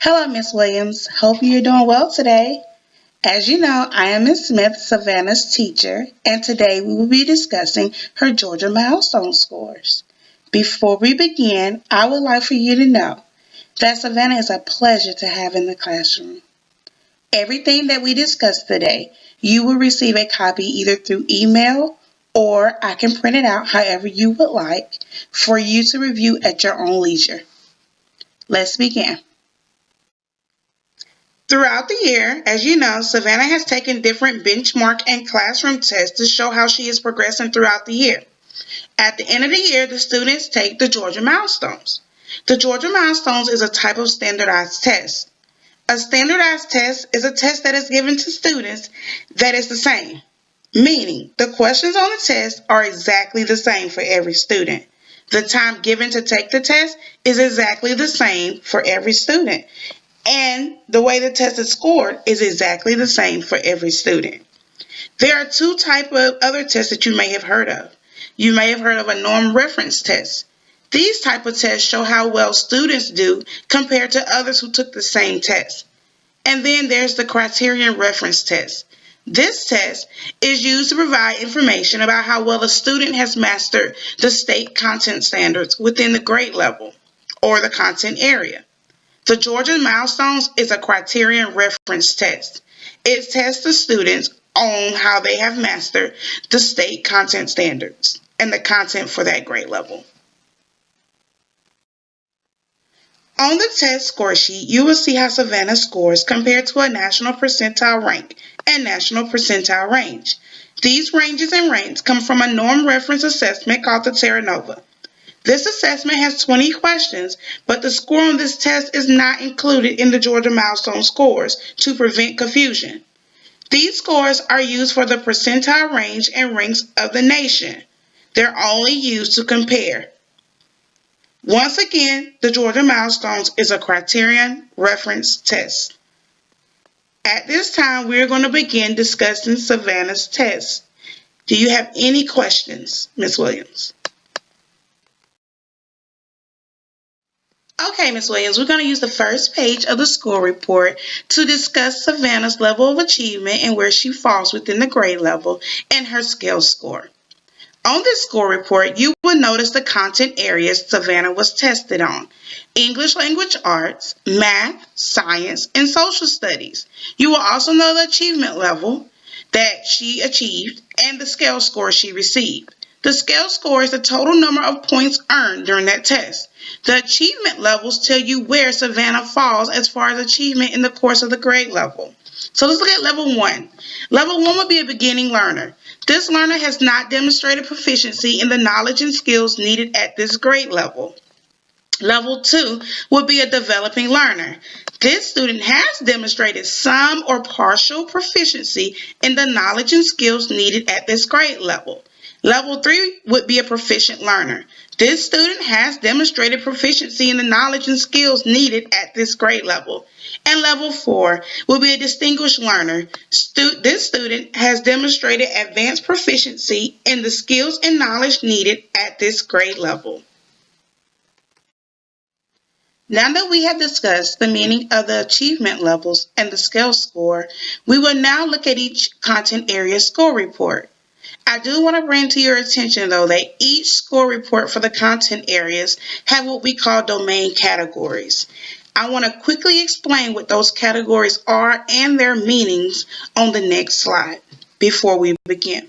Hello, Miss Williams. Hope you're doing well today. As you know, I am Miss Smith, Savannah's teacher, and today we will be discussing her Georgia milestone scores. Before we begin, I would like for you to know that Savannah is a pleasure to have in the classroom. Everything that we discussed today, you will receive a copy either through email or I can print it out however you would like for you to review at your own leisure. Let's begin. Throughout the year, as you know, Savannah has taken different benchmark and classroom tests to show how she is progressing throughout the year. At the end of the year, the students take the Georgia Milestones. The Georgia Milestones is a type of standardized test. A standardized test is a test that is given to students that is the same, meaning the questions on the test are exactly the same for every student. The time given to take the test is exactly the same for every student. And the way the test is scored is exactly the same for every student. There are two types of other tests that you may have heard of. You may have heard of a norm reference test. These type of tests show how well students do compared to others who took the same test. And then there's the criterion reference test. This test is used to provide information about how well a student has mastered the state content standards within the grade level or the content area. The Georgia Milestones is a criterion reference test. It tests the students on how they have mastered the state content standards and the content for that grade level. On the test score sheet, you will see how Savannah scores compared to a national percentile rank and national percentile range. These ranges and ranks come from a norm reference assessment called the Terra Nova. This assessment has 20 questions, but the score on this test is not included in the Georgia Milestone scores to prevent confusion. These scores are used for the percentile range and ranks of the nation. They're only used to compare. Once again, the Georgia Milestones is a criterion reference test. At this time, we're going to begin discussing Savannah's test. Do you have any questions, Ms. Williams? Okay, Ms. Williams, we're going to use the first page of the score report to discuss Savannah's level of achievement and where she falls within the grade level and her scale score. On this score report, you will notice the content areas Savannah was tested on: English language arts, math, science, and social studies. You will also know the achievement level that she achieved and the scale score she received. The scale score is the total number of points earned during that test. The achievement levels tell you where Savannah falls as far as achievement in the course of the grade level. So let's look at level 1. Level 1 would be a beginning learner. This learner has not demonstrated proficiency in the knowledge and skills needed at this grade level. Level 2 would be a developing learner. This student has demonstrated some or partial proficiency in the knowledge and skills needed at this grade level. Level 3 would be a proficient learner. This student has demonstrated proficiency in the knowledge and skills needed at this grade level. And level 4 will be a distinguished learner. This student has demonstrated advanced proficiency in the skills and knowledge needed at this grade level. Now that we have discussed the meaning of the achievement levels and the scale score, we will now look at each content area score report. I do want to bring to your attention, though, that each score report for the content areas have what we call domain categories. I want to quickly explain what those categories are and their meanings on the next slide before we begin.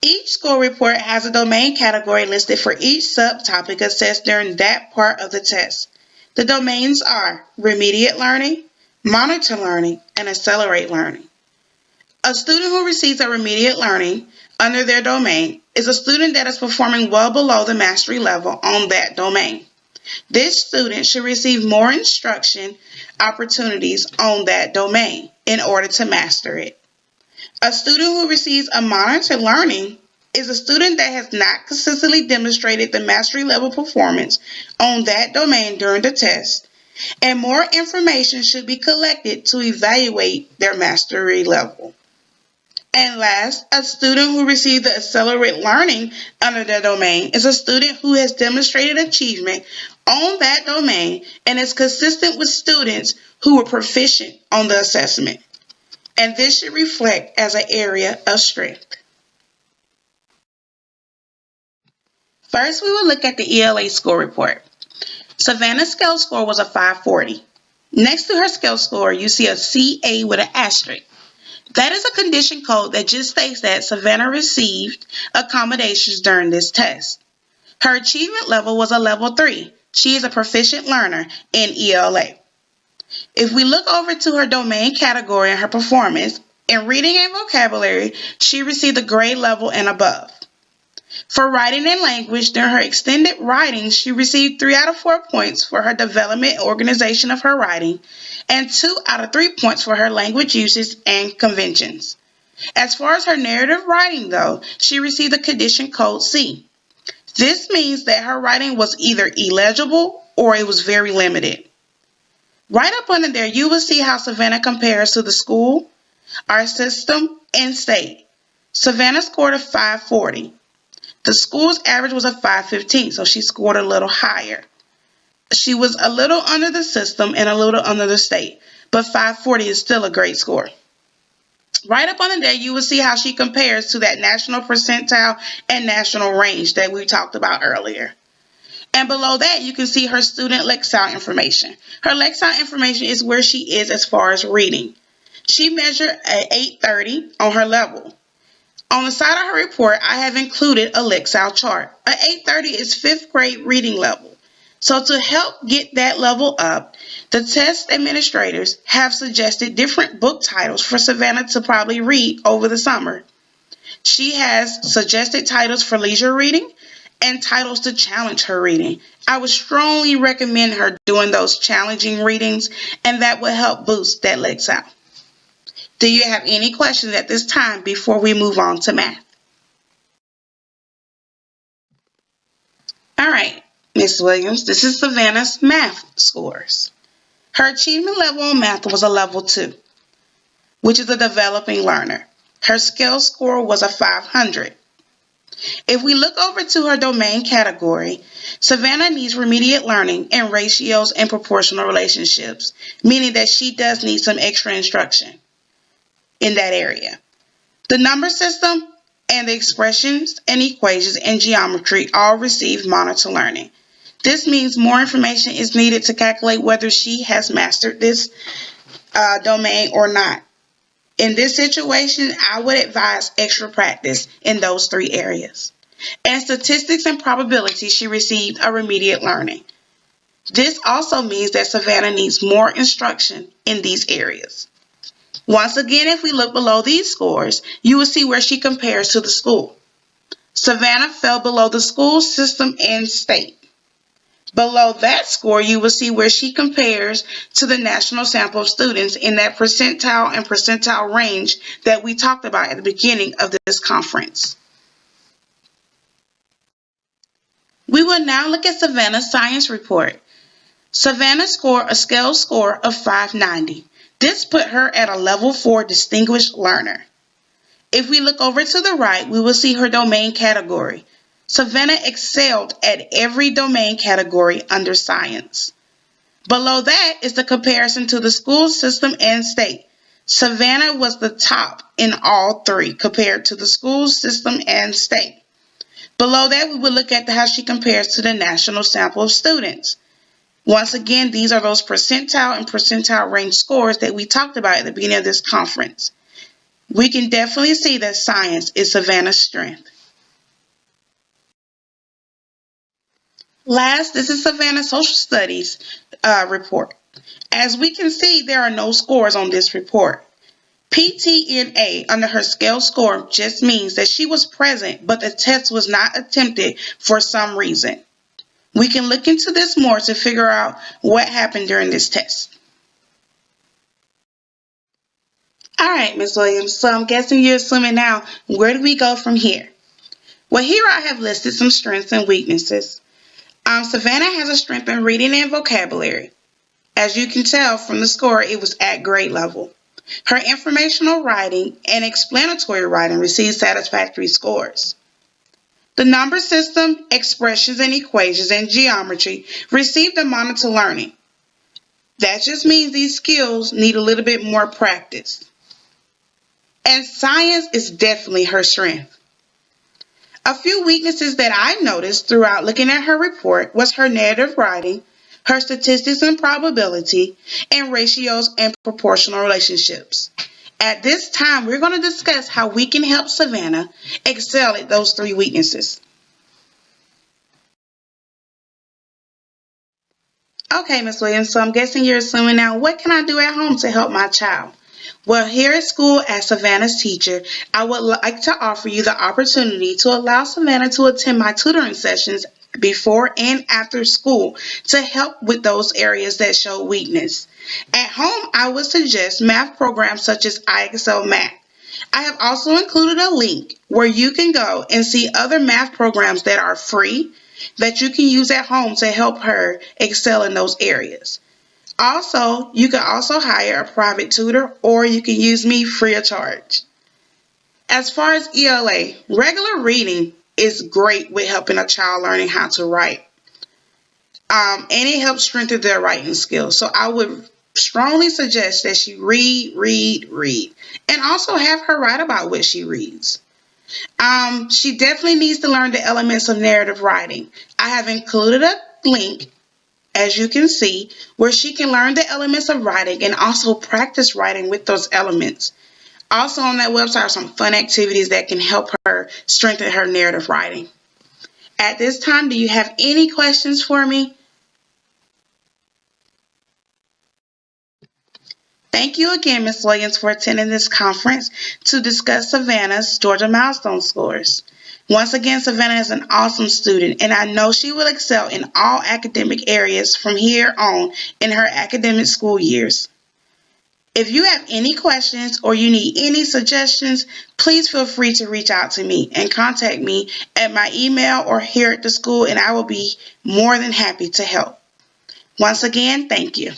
Each score report has a domain category listed for each subtopic assessed during that part of the test. The domains are remediate learning, monitor learning, and accelerate learning. A student who receives a remediate learning under their domain is a student that is performing well below the mastery level on that domain. This student should receive more instruction opportunities on that domain in order to master it. A student who receives a monitor learning is a student that has not consistently demonstrated the mastery level performance on that domain during the test, and more information should be collected to evaluate their mastery level. And last, a student who received the accelerate learning under their domain is a student who has demonstrated achievement on that domain and is consistent with students who were proficient on the assessment. And this should reflect as an area of strength. First, we will look at the ELA score report. Savannah's scale score was a 540. Next to her scale score, you see a CA with an asterisk. That is a condition code that just states that Savannah received accommodations during this test. Her achievement level was a level 3. She is a proficient learner in ELA. If we look over to her domain category and her performance, in reading and vocabulary, she received a grade level and above. For writing and language, during her extended writing, she received 3 out of 4 points for her development and organization of her writing, and 2 out of 3 points for her language uses and conventions. As far as her narrative writing, though, she received the condition code C. This means that her writing was either illegible or it was very limited. Right up under there, you will see how Savannah compares to the school, our system, and state. Savannah scored a 540. The school's average was a 515, so she scored a little higher. She was a little under the system and a little under the state, but 540 is still a great score. Right up under there, you will see how she compares to that national percentile and national range that we talked about earlier. And below that, you can see her student Lexile information. Her Lexile information is where she is as far as reading. She measured at 830 on her level. On the side of her report, I have included a Lexile chart. A 830 is 5th grade reading level. So to help get that level up, the test administrators have suggested different book titles for Savannah to probably read over the summer. She has suggested titles for leisure reading and titles to challenge her reading. I would strongly recommend her doing those challenging readings, and that will help boost that Lexile. Do you have any questions at this time before we move on to math? All right, Ms. Williams, this is Savannah's math scores. Her achievement level on math was a level 2, which is a developing learner. Her scale score was a 500. If we look over to her domain category, Savannah needs remediate learning in ratios and proportional relationships, meaning that she does need some extra instruction in that area. The number system and the expressions and equations and geometry all receive monitor learning. This means more information is needed to calculate whether she has mastered this domain or not. In this situation, I would advise extra practice in those 3 areas. And statistics and probability, she received a remediate learning. This also means that Savannah needs more instruction in these areas. Once again, if we look below these scores, you will see where she compares to the school. Savannah fell below the school system and state. Below that score, you will see where she compares to the national sample of students in that percentile and percentile range that we talked about at the beginning of this conference. We will now look at Savannah's science report. Savannah scored a scale score of 590. This put her at a level 4 distinguished learner. If we look over to the right, we will see her domain category. Savannah excelled at every domain category under science. Below that is the comparison to the school system and state. Savannah was the top in all 3 compared to the school system and state. Below that, we will look at how she compares to the national sample of students. Once again, these are those percentile and percentile range scores that we talked about at the beginning of this conference. We can definitely see that science is Savannah's strength. Last, this is Savannah's social studies report. As we can see, there are no scores on this report. PTNA under her scale score just means that she was present, but the test was not attempted for some reason. We can look into this more to figure out what happened during this test. All right, Ms. Williams, so I'm guessing you're assuming now, where do we go from here? Well, here I have listed some strengths and weaknesses. Savannah has a strength in reading and vocabulary. As you can tell from the score, it was at grade level. Her informational writing and explanatory writing received satisfactory scores. The number system, expressions and equations, and geometry received the monitor learning. That just means these skills need a little bit more practice. And science is definitely her strength. A few weaknesses that I noticed throughout looking at her report was her narrative writing, her statistics and probability, and ratios and proportional relationships. At this time, we're going to discuss how we can help Savannah excel at those three weaknesses. Okay, Ms. Williams, so I'm guessing you're assuming now, what can I do at home to help my child? Well, here at school, as Savannah's teacher, I would like to offer you the opportunity to allow Savannah to attend my tutoring sessions before and after school to help with those areas that show weakness. At home, I would suggest math programs such as IXL Math. I have also included a link where you can go and see other math programs that are free that you can use at home to help her excel in those areas. Also, you can also hire a private tutor or you can use me free of charge. As far as ELA, regular reading is great with helping a child learning how to write. And it helps strengthen their writing skills. So I would strongly suggest that she read, and also have her write about what she reads. She definitely needs to learn the elements of narrative writing. I have included a link, as you can see, where she can learn the elements of writing and also practice writing with those elements. Also on that website are some fun activities that can help her strengthen her narrative writing. At this time, do you have any questions for me? Thank you again, Ms. Williams, for attending this conference to discuss Savannah's Georgia Milestone Scores. Once again, Savannah is an awesome student, and I know she will excel in all academic areas from here on in her academic school years. If you have any questions or you need any suggestions, please feel free to reach out to me and contact me at my email or here at the school, and I will be more than happy to help. Once again, thank you.